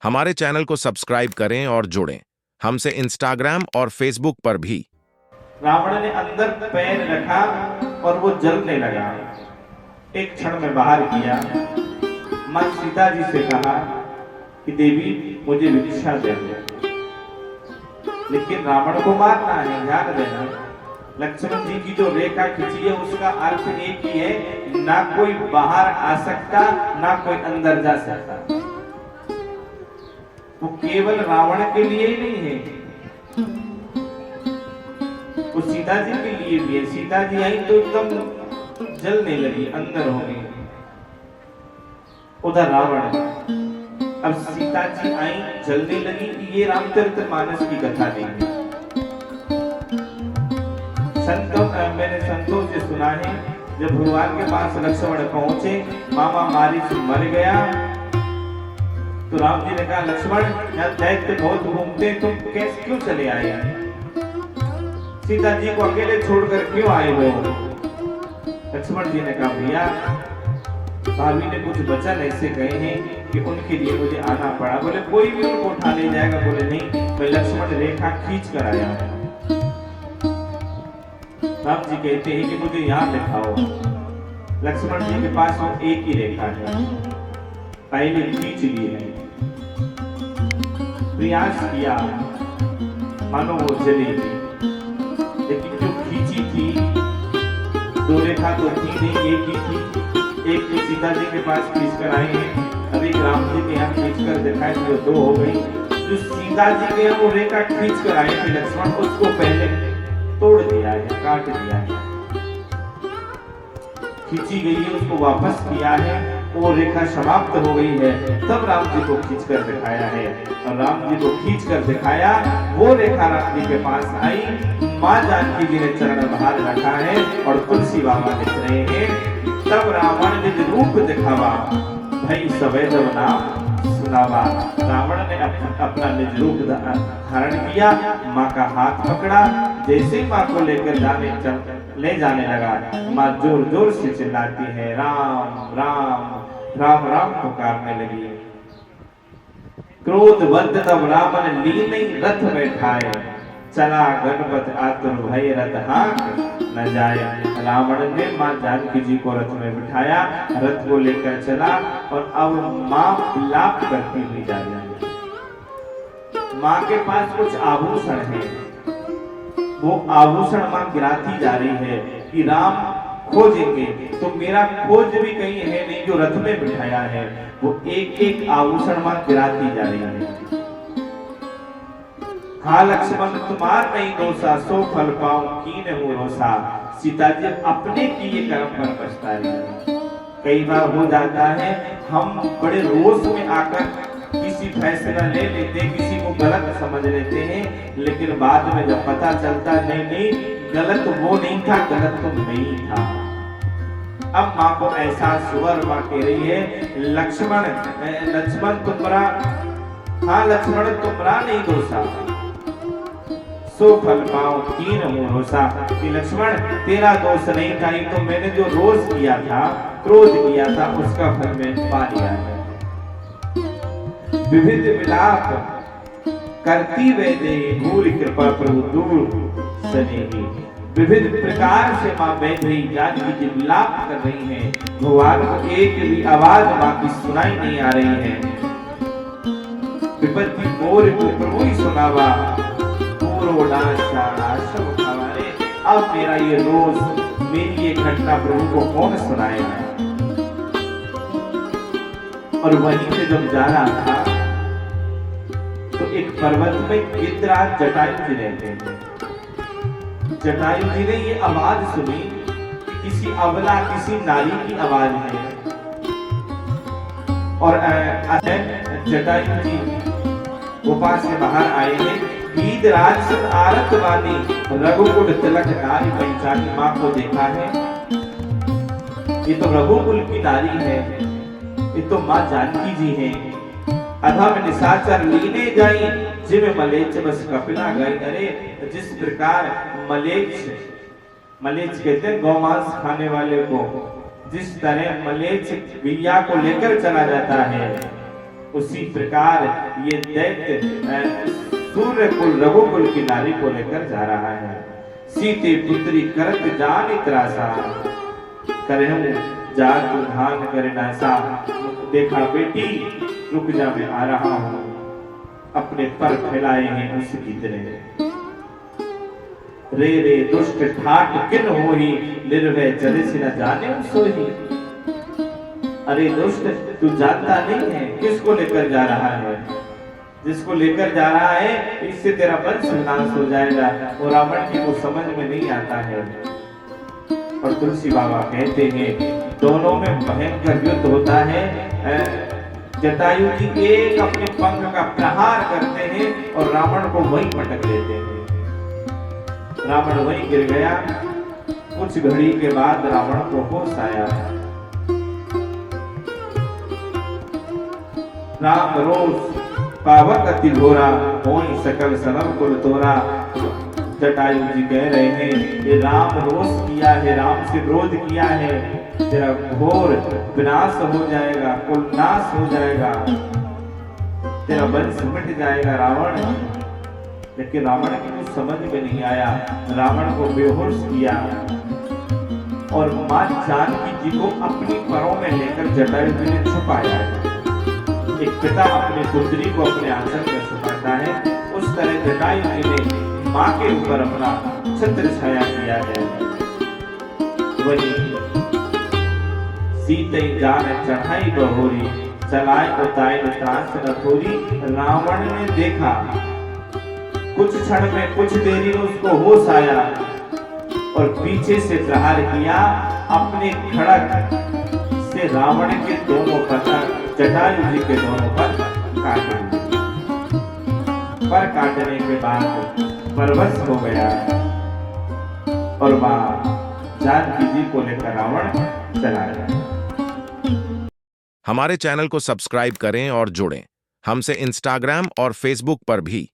हमारे चैनल को सब्सक्राइब करें और जुड़ें हमसे इंस्टाग्राम और फेसबुक पर भी। रावण ने अंदर पैर रखा और वो जलने लगा। एक क्षण में बाहर किया, मां सीता जी से कहा कि देवी मुझे भिक्षा दे दो, लेकिन रावण को मारना है, ध्यान देना। लक्ष्मण जी की जो रेखा खींची है उसका अर्थ एक ही है, ना कोई बाहर आ सकता ना कोई अंदर जा सकता। वो केवल रावण के लिए ही नहीं है, वो सीता जी के लिए भी है। सीता जी आई तो एकदम जलने लगी, अंदर हो गई। उधर रावण, अब सीता जी आई जलने लगी। ये रामचरितमानस की कथा नहीं है। मैंने संतों से सुना है, जब भगवान के पास लक्ष्मण पहुंचे, मामा मारीच मर गया, तो राम जी ने कहा लक्ष्मण यहाँ दैत्य बहुत घूमते, तुम कैसे क्यों चले आए? सीता जी को अकेले छोड़कर क्यों आए हो? लक्ष्मण जी ने कहा भैया भाभी ने कुछ वचन ऐसे कहे हैं कि उनके लिए मुझे आना पड़ा। बोले कोई भी उनको उठा ले जाएगा? बोले नहीं, मैं लक्ष्मण रेखा खींच कर आया हूं। राम जी कहते हैं कि मुझे यहाँ दिखाओ। लक्ष्मण जी के पास वो एक ही रेखा है, पहले खींच ली है, प्रयास किया मानो वो चलेगी, लेकिन जो खींची थी दो रेखा तो थी नहीं, एक ही थी। एक तो सीता जी के पास खींच कर आए हैं, अब एक राम जी के यहाँ खींच कर दिखाए तो दो हो गई। जो सीता जी के यहाँ वो रेखा खींच कर आए थे लक्ष्मण, उसको पहले तोड़ दिया है, काट दिया है। खींची गई है उसको वापस किया है, वो रेखा समाप्त हो गई है, तब राम जी को खींच कर दिखाया है। और राम जी को खींच कर दिखाया, वो रेखा राम जी के पास आई, माँ जानकी जी ने चरण बाहर रखा है और तुलसी बाबा लिख रहे हैं, तब रावण निज रूप दिखावा, भई सबै जब नाम सुनावा। रावण ने अपना निज रूप धारण किया, माँ का हाथ पकड़ा, जैसे माँ को लेकर ले जाने लगा, माँ जोर जोर से चिल्लाती है राम राम राम राम पुकारने लगी। क्रोधवंत तब रावण लीन रथ बैठाए, चला गणपत आतुर भय रथ हाक न जाए। रावण ने मां जानकी जी को रथ में बिठाया, रथ को लेकर चला और अब मां विलाप करती हुई जा रही है। मां के पास कुछ आभूषण है, वो आभूषण मां गिराती जा रही है कि राम खोजेंगे तो मेरा खोज भी कहीं है नहीं जो रथ में बिठाया है। वो एक एक आभूषण मां गिराती जा रही है। हाँ लक्ष्मण तुम्हार नहीं दोषा, सो फल पाऊं कीन हो रोसा। सीता जी अपने किए कर्म पर पछता रही है। कई बार हो जाता है हम बड़े रोष में आकर किसी फैसला ले लेते, किसी को गलत समझ लेते हैं, लेकिन बाद में जब पता चलता नहीं गलत वो नहीं था, गलत तो नहीं था। अब माँ को एहसास हुआ, माँ कह रही है लक्ष्मण तुम्हारा, हाँ लक्ष्मण तुम्हारा नहीं दोषा, सो फल पाओ कीन हो रोसा। कि लक्ष्मण तेरा दोष नहीं था, ये तो मैंने जो रोष किया था, क्रोध किया था, उसका फल मैं पा लिया है। विविध विलाप करती वे दे, भूल कृपा प्रभु दूर सनेही। विविध प्रकार से मां बैठी जानकी जी विलाप कर रही हैं, भगवान को एक भी आवाज मां की सुनाई नहीं आ रही है। विपत्ति मोर को प्रभु ही सुनावा, अब मेरा ये रोज, मेरी ये घटना प्रभु को कौन सुनाएगा? और वहीं से जब जा रहा था तो एक पर्वत में गिद्धराज जटायु जी रहते हैं। जटायु जी ने ये आवाज सुनी कि किसी अबला, किसी नारी की आवाज है। और जटायु जी गुफा से बाहर आए हैं। गिद्धराज आरत वाली रघुकुल तिलक नारी पंचाली माँ को देखा है, ये तो रघुकुल की नारी है, ये तो माँ जानकी जी हैं। अधम निशाचर लीने जाई, जिम मलेच्छ बस कपिला गई। अरे जिस प्रकार मलेच्छ कहते हैं गौमांस खाने वाले को, जिस तरह मलेच्छ बिया को लेकर चला जाता है, उसी प्रकार ये दैत्य सूर्य कुल रघुकुल की नारी को लेकर जा रहा है। सीते पुत्री करत जान त्रासा, करहूं जात धान करे नासा। देखा बेटी रुक जा, मैं आ रहा हूं। अपने पर फैलाए हैं उसकी तरह। रे रे दुष्ट ठाट किन होही, निर्भय चले से न जाने सोही। अरे दुष्ट, तू जानता नहीं है किसको लेकर जा रहा है। जिसको लेकर जा रहा है इससे तेरा वंश विनाश हो जाएगा, और रावण की वो समझ में नहीं आता है। और तुलसी बाबा कहते हैं दोनों में भयंकर युद्ध होता है। जटायु जी एक अपने पंख का प्रहार करते हैं और रावण को वहीं पटक देते हैं। रावण वहीं गिर गया। कुछ घड़ी के बाद रावण को होश आया। राम रोष पावक अति घोरा, होई सकल सनम कुल तोरा। जटायु जी कह रहे हैं ये राम रोष किया है, राम से विरोध किया है, तेरा घोर विनाश हो जाएगा, कुल नाश हो जाएगा, तेरा वंश मिट जाएगा रावण। लेकिन रावण की कुछ समझ में नहीं आया। रावण को बेहोश किया और मां जानकी जी को अपनी परों में लेकर जटायु जी ने छुपाया है। एक पिता अपनी पुत्री को अपने आंचल में छुपाता है, उस तरह जटायु जी ने मां के ऊपर अपना छत्र छाया किया है। वही सीते जान चढ़ाई बहोरी, चलाए उताए त्रास न थोरी। रावण ने देखा, कुछ क्षण में कुछ देरी में उसको होश आया और पीछे से प्रहार किया। अपने खड़ग से रावण के दोनों पत्थर जटायु जी के दोनों पर काटे। पर काटने के बाद परवश हो गया और मां जानकी जी को लेकर रावण चला गया। हमारे चैनल को सब्सक्राइब करें और जुड़ें हमसे इंस्टाग्राम और फेसबुक पर भी।